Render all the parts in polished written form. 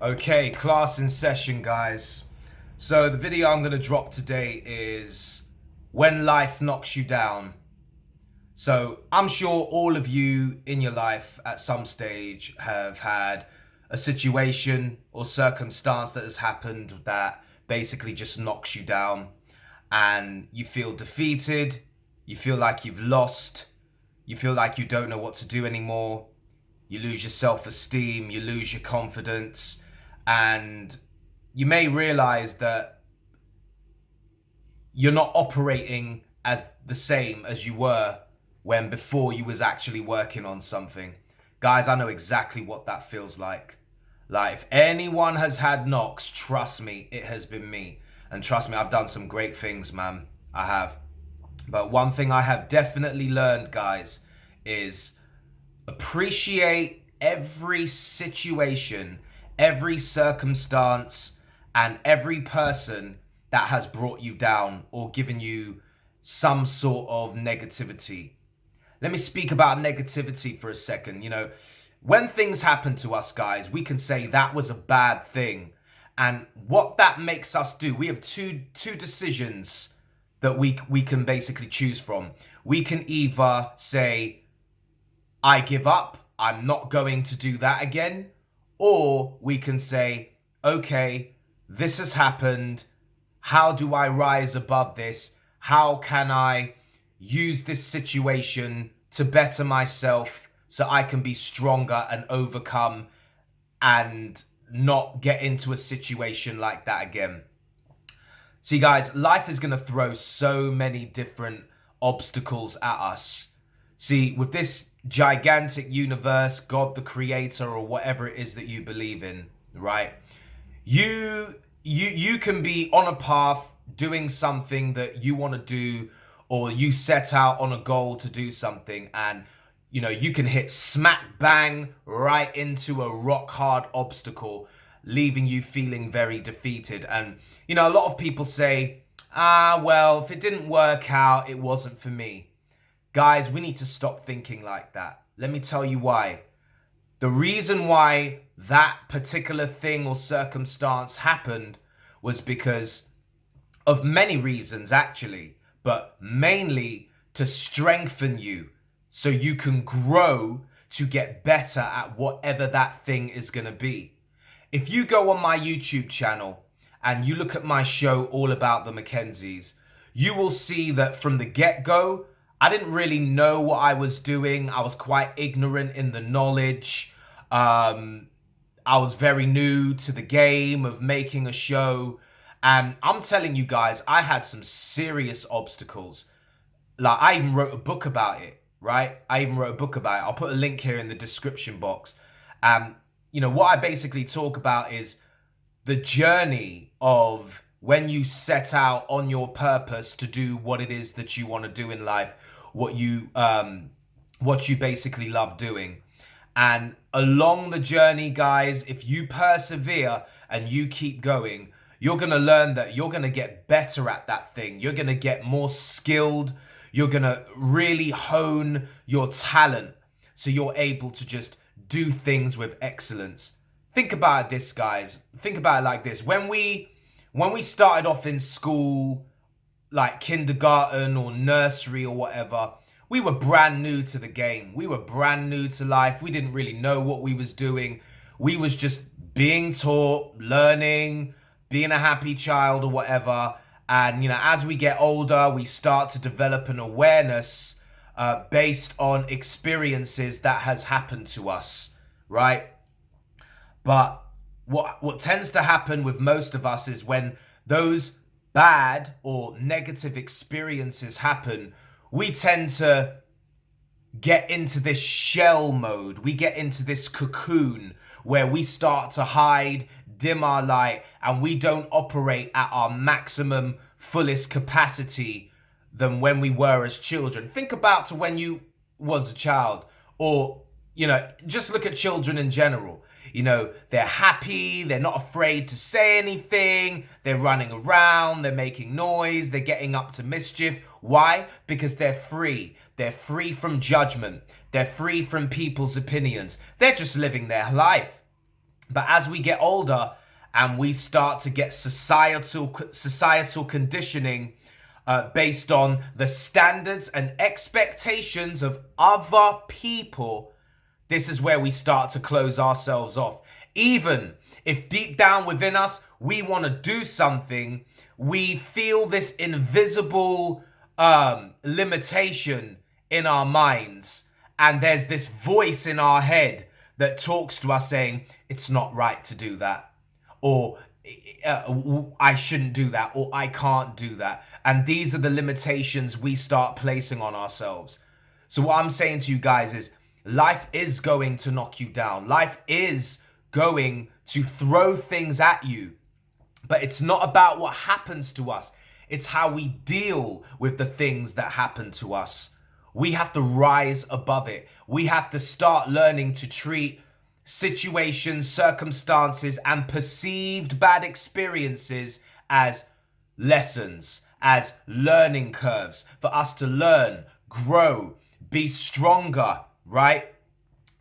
Okay, class in session, guys. So the video I'm going to drop today is when life knocks you down. So I'm sure all of you in your life at some stage have had a situation or circumstance that has happened that basically just knocks you down and you feel defeated, you feel like you've lost, you feel like you don't know what to do anymore. You lose your self-esteem, you lose your confidence, and you may realize that you're not operating as the same as you were when before you was actually working on something. Guys, I know exactly what that feels like. Like, if anyone has had knocks, trust me, it has been me. And trust me, I've done some great things, man. I have. But one thing I have definitely learned, guys, is appreciate every situation, every circumstance, and every person that has brought you down or given you some sort of negativity. Let me speak about negativity for a second. When things happen to us, guys, we can say that was a bad thing. And what that makes us do, we have two decisions that we can basically choose from. We can either say, I give up, I'm not going to do that again. Or we can say, okay, this has happened. How do I rise above this? How can I use this situation to better myself so I can be stronger and overcome and not get into a situation like that again? See, guys, life is going to throw so many different obstacles at us. See, with this gigantic universe, God the creator, or whatever it is that you believe in, right? You can be on a path doing something that you want to do, or you set out on a goal to do something, and you can hit smack bang right into a rock hard obstacle, leaving you feeling very defeated. And a lot of people say, well, if it didn't work out, it wasn't for me. Guys, we need to stop thinking like that. Let me tell you why. The reason why that particular thing or circumstance happened was because of many reasons, actually, but mainly to strengthen you so you can grow to get better at whatever that thing is going to be. If you go on my YouTube channel and you look at my show all about the Mackenzies, you will see that from the get-go, I didn't really know what I was doing. I was quite ignorant in the knowledge. I was very new to the game of making a show. And I'm telling you guys, I had some serious obstacles. Like, I even wrote a book about it, right? I even wrote a book about it. I'll put a link here in the description box. What I basically talk about is the journey of when you set out on your purpose to do what it is that you want to do in life, what you basically love doing. And along the journey, guys, if you persevere and you keep going, you're going to learn that you're going to get better at that thing. You're going to get more skilled. You're going to really hone your talent so you're able to just do things with excellence. Think about this, guys. Think about it like this. When we started off in school, like kindergarten or nursery or whatever, we were brand new to the game. We were brand new to life. We didn't really know what we was doing. We was just being taught, learning, being a happy child or whatever. And as we get older, we start to develop an awareness based on experiences that has happened to us, right? But what tends to happen with most of us is when those bad or negative experiences happen, we tend to get into this shell mode. We get into this cocoon where we start to hide, dim our light, and we don't operate at our maximum, fullest capacity than when we were as children. Think about to when you was a child, or just look at children in general. They're happy, they're not afraid to say anything, they're running around, they're making noise, they're getting up to mischief. Why? Because they're free. They're free from judgment. They're free from people's opinions. They're just living their life. But as we get older and we start to get societal conditioning based on the standards and expectations of other people, this is where we start to close ourselves off. Even if deep down within us, we want to do something, we feel this invisible limitation in our minds. And there's this voice in our head that talks to us saying, it's not right to do that. Or I shouldn't do that. Or I can't do that. And these are the limitations we start placing on ourselves. So what I'm saying to you guys is, life is going to knock you down. Life is going to throw things at you. But it's not about what happens to us. It's how we deal with the things that happen to us. We have to rise above it. We have to start learning to treat situations, circumstances, and perceived bad experiences as lessons, as learning curves for us to learn, grow, be stronger, right?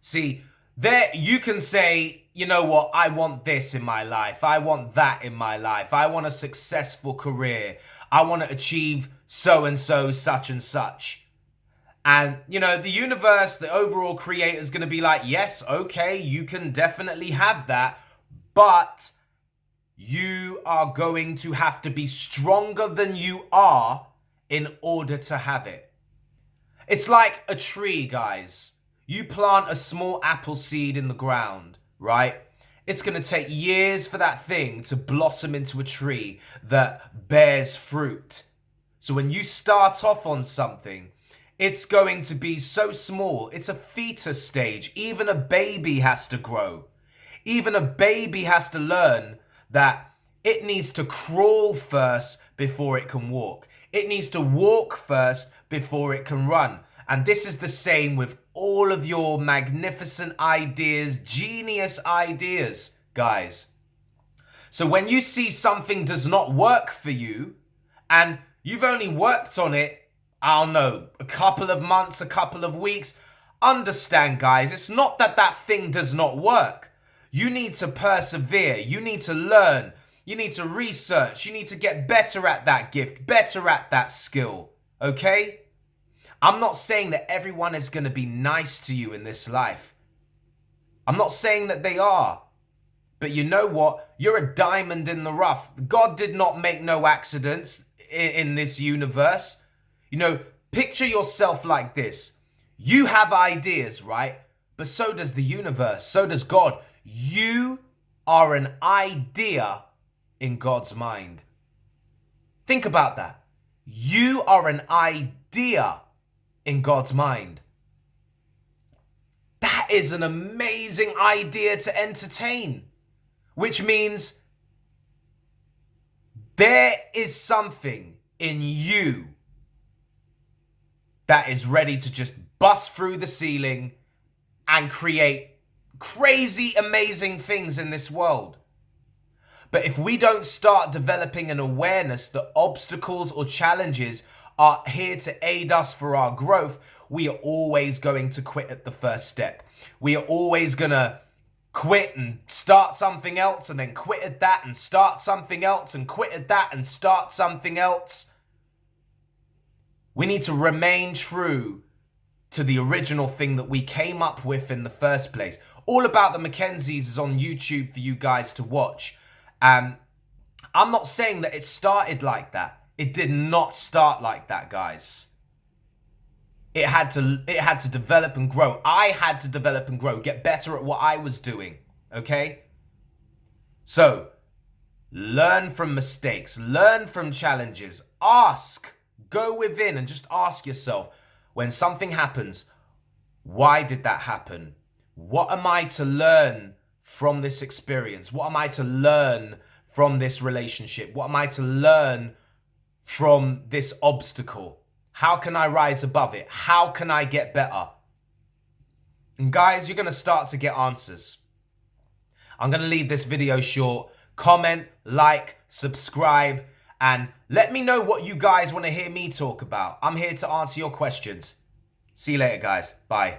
See, there you can say, you know what, I want this in my life. I want that in my life. I want a successful career. I want to achieve so and so, such and such. And, you know, the universe, the overall creator is going to be like, yes, okay, you can definitely have that, but you are going to have to be stronger than you are in order to have it. It's like a tree, guys. You plant a small apple seed in the ground, right? It's going to take years for that thing to blossom into a tree that bears fruit. So when you start off on something, it's going to be so small. It's a fetus stage. Even a baby has to grow. Even a baby has to learn that it needs to crawl first before it can walk. It needs to walk first before it can run. And this is the same with all of your magnificent ideas, genius ideas, guys. So when you see something does not work for you and you've only worked on it, I don't know, a couple of months, a couple of weeks, understand, guys, it's not that that thing does not work. You need to persevere. You need to learn. You need to research. You need to get better at that gift, better at that skill, okay? I'm not saying that everyone is going to be nice to you in this life. I'm not saying that they are. But you know what? You're a diamond in the rough. God did not make no accidents in this universe. You know, picture yourself like this. You have ideas, right? But so does the universe. So does God. You are an idea in God's mind. Think about that. You are an idea in God's mind. That is an amazing idea to entertain, which means there is something in you that is ready to just bust through the ceiling and create crazy, amazing things in this world. But if we don't start developing an awareness that obstacles or challenges are here to aid us for our growth, we are always going to quit at the first step. We are always going to quit and start something else and then quit at that and start something else and quit at that and start something else. We need to remain true to the original thing that we came up with in the first place. All About the Mackenzies is on YouTube for you guys to watch. I'm not saying that it started like that. It did not start like that, guys. It had to develop and grow. I had to develop and grow, get better at what I was doing, okay? So, learn from mistakes, learn from challenges, ask, go within and just ask yourself, when something happens, why did that happen? What am I to learn from this experience? What am I to learn from this relationship? What am I to learn from this obstacle? How can I rise above it? How can I get better? And guys, you're going to start to get answers. I'm going to leave this video short. Comment, like, subscribe, and let me know what you guys want to hear me talk about. I'm here to answer your questions. See you later, guys. Bye.